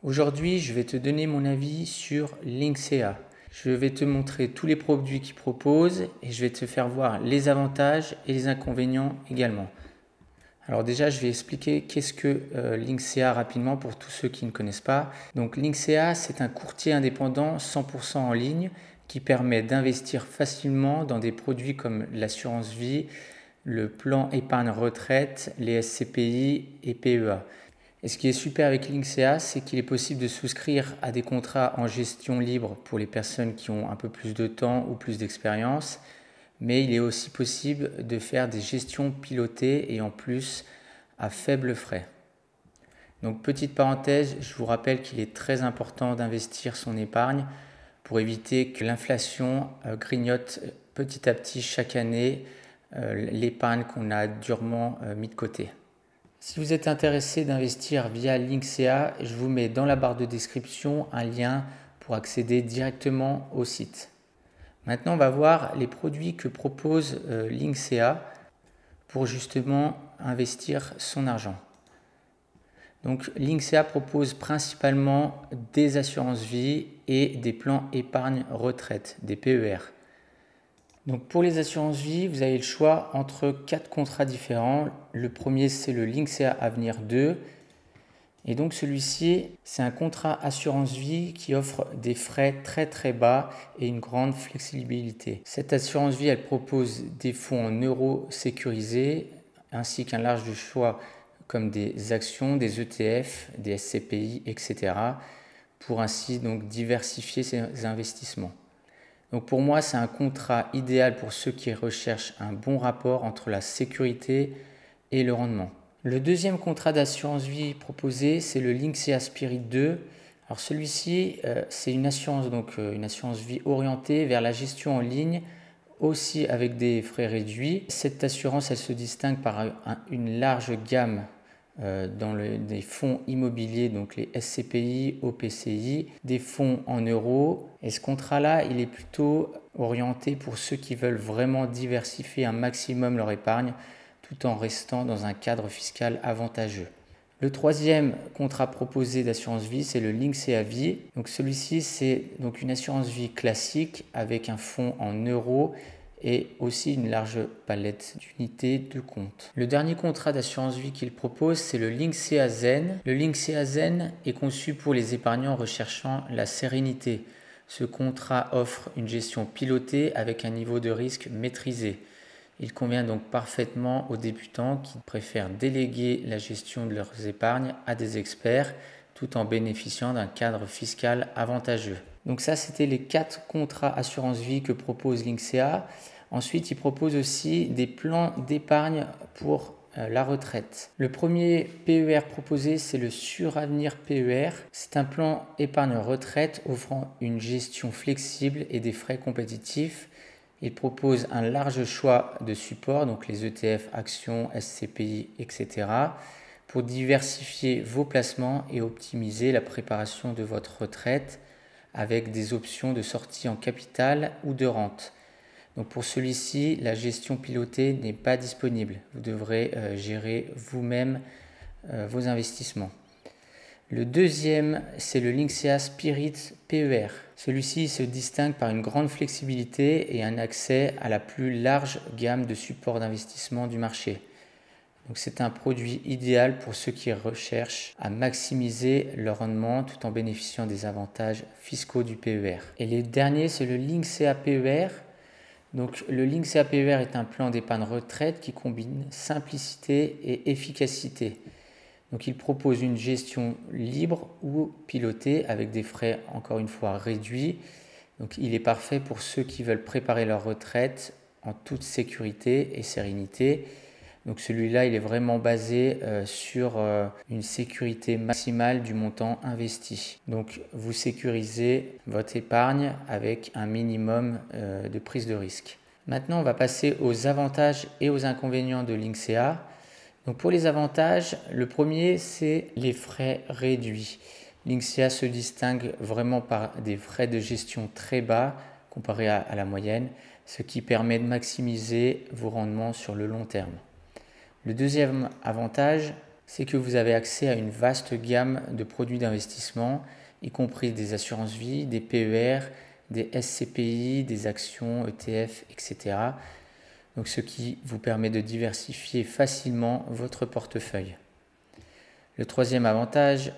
Aujourd'hui, je vais te donner mon avis sur Linksea. Je vais te montrer tous les produits qu'ils proposent et je vais te faire voir les avantages et les inconvénients également. Alors déjà, je vais expliquer qu'est-ce que Linksea rapidement pour tous ceux qui ne connaissent pas. Donc Linksea, c'est un courtier indépendant 100% en ligne qui permet d'investir facilement dans des produits comme l'assurance vie, le plan épargne retraite, les SCPI et PEA. Et ce qui est super avec Linksea, c'est qu'il est possible de souscrire à des contrats en gestion libre pour les personnes qui ont un peu plus de temps ou plus d'expérience, mais il est aussi possible de faire des gestions pilotées et en plus à faible frais. Donc petite parenthèse, je vous rappelle qu'il est très important d'investir son épargne pour éviter que l'inflation grignote petit à petit chaque année l'épargne qu'on a durement mis de côté. Si vous êtes intéressé d'investir via Linksea, je vous mets dans la barre de description un lien pour accéder directement au site. Maintenant, on va voir les produits que propose Linksea pour justement investir son argent. Donc, Linksea propose principalement des assurances vie et des plans épargne retraite, des PER. Donc pour les assurances vie, vous avez le choix entre 4 contrats différents. Le premier, c'est le Linksea Avenir 2. Et donc celui-ci, c'est un contrat assurance vie qui offre des frais très bas et une grande flexibilité. Cette assurance vie, elle propose des fonds en euros sécurisés ainsi qu'un large choix comme des actions, des ETF, des SCPI, etc. pour ainsi donc diversifier ses investissements. Donc pour moi, c'est un contrat idéal pour ceux qui recherchent un bon rapport entre la sécurité et le rendement. Le deuxième contrat d'assurance vie proposé, c'est le Linksea Spirit 2. Alors celui-ci, c'est une assurance vie orientée vers la gestion en ligne, aussi avec des frais réduits. Cette assurance, elle se distingue par une large gamme dans des fonds immobiliers, donc les SCPI, OPCI, des fonds en euros. Et ce contrat-là, il est plutôt orienté pour ceux qui veulent vraiment diversifier un maximum leur épargne tout en restant dans un cadre fiscal avantageux. Le troisième contrat proposé d'assurance vie, c'est le Linksea Vie. Donc celui-ci, c'est donc une assurance vie classique avec un fonds en euros et aussi une large palette d'unités de compte. Le dernier contrat d'assurance vie qu'il propose, c'est le Linksea Zen. Le Linksea Zen est conçu pour les épargnants recherchant la sérénité. Ce contrat offre une gestion pilotée avec un niveau de risque maîtrisé. Il convient donc parfaitement aux débutants qui préfèrent déléguer la gestion de leurs épargnes à des experts tout en bénéficiant d'un cadre fiscal avantageux. Donc ça, c'était les 4 contrats assurance vie que propose Linksea. Ensuite, il propose aussi des plans d'épargne pour la retraite. Le premier PER proposé, c'est le Suravenir PER. C'est un plan épargne retraite offrant une gestion flexible et des frais compétitifs. Il propose un large choix de supports, donc les ETF, actions, SCPI, etc., pour diversifier vos placements et optimiser la préparation de votre retraite avec des options de sortie en capital ou de rente. Donc pour celui-ci, la gestion pilotée n'est pas disponible. Vous devrez gérer vous-même vos investissements. Le deuxième, c'est le Linksea Spirit PER. Celui-ci se distingue par une grande flexibilité et un accès à la plus large gamme de supports d'investissement du marché. Donc c'est un produit idéal pour ceux qui recherchent à maximiser leur rendement tout en bénéficiant des avantages fiscaux du PER. Et le dernier, c'est le Linksea PER. Donc le Linksea PER est un plan d'épargne retraite qui combine simplicité et efficacité. Donc il propose une gestion libre ou pilotée avec des frais encore une fois réduits. Donc il est parfait pour ceux qui veulent préparer leur retraite en toute sécurité et sérénité. Donc celui-là, il est vraiment basé sur une sécurité maximale du montant investi. Donc vous sécurisez votre épargne avec un minimum de prise de risque. Maintenant, on va passer aux avantages et aux inconvénients de Linksea. Donc pour les avantages, le premier, c'est les frais réduits. Linksea se distingue vraiment par des frais de gestion très bas comparé à la moyenne, ce qui permet de maximiser vos rendements sur le long terme. Le deuxième avantage, c'est que vous avez accès à une vaste gamme de produits d'investissement, y compris des assurances vie, des PER, des SCPI, des actions, ETF, etc. Donc, ce qui vous permet de diversifier facilement votre portefeuille. Le troisième avantage,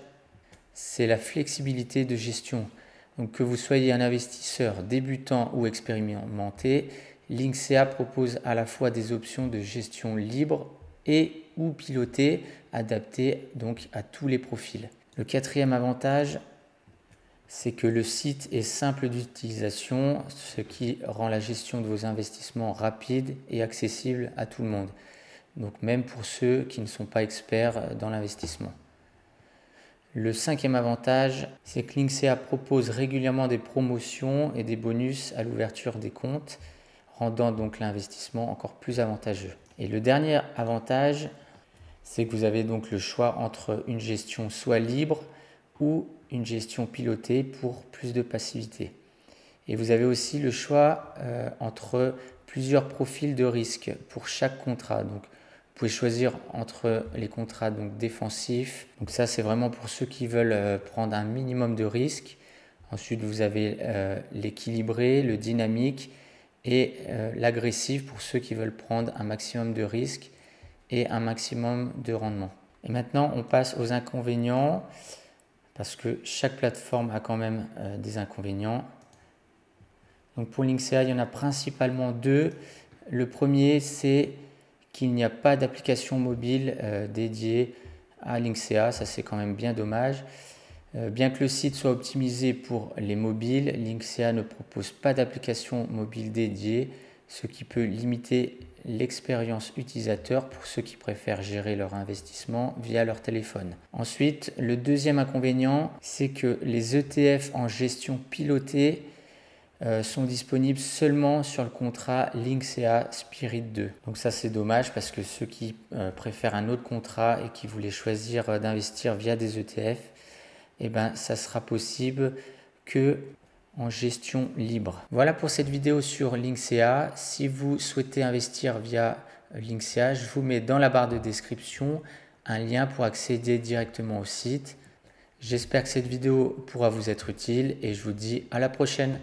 c'est la flexibilité de gestion. Donc, que vous soyez un investisseur débutant ou expérimenté, Linksea propose à la fois des options de gestion libre et ou pilotées, adaptées donc à tous les profils. Le quatrième avantage, c'est que le site est simple d'utilisation, ce qui rend la gestion de vos investissements rapide et accessible à tout le monde. Donc même pour ceux qui ne sont pas experts dans l'investissement. Le cinquième avantage, c'est que Linksea propose régulièrement des promotions et des bonus à l'ouverture des comptes, rendant donc l'investissement encore plus avantageux. Et le dernier avantage, c'est que vous avez donc le choix entre une gestion soit libre ou une gestion pilotée pour plus de passivité. Et vous avez aussi le choix entre plusieurs profils de risque pour chaque contrat. Donc, vous pouvez choisir entre les contrats donc, défensifs. Donc ça, c'est vraiment pour ceux qui veulent prendre un minimum de risque. Ensuite, vous avez l'équilibré, le dynamique et l'agressif pour ceux qui veulent prendre un maximum de risque et un maximum de rendement. Et maintenant, on passe aux inconvénients parce que chaque plateforme a quand même des inconvénients. Donc pour Linksea, il y en a principalement deux. Le premier, c'est qu'il n'y a pas d'application mobile dédiée à Linksea. Ça, c'est quand même bien dommage. Bien que le site soit optimisé pour les mobiles, Linksea ne propose pas d'application mobile dédiée, ce qui peut limiter l'expérience utilisateur pour ceux qui préfèrent gérer leur investissement via leur téléphone. Ensuite, le deuxième inconvénient, c'est que les ETF en gestion pilotée sont disponibles seulement sur le contrat Linksea Spirit 2. Donc ça, c'est dommage parce que ceux qui préfèrent un autre contrat et qui voulaient choisir d'investir via des ETF, eh ben, ça sera possible que en gestion libre. Voilà pour cette vidéo sur Linksea. Si vous souhaitez investir via Linksea, je vous mets dans la barre de description un lien pour accéder directement au site. J'espère que cette vidéo pourra vous être utile et je vous dis à la prochaine.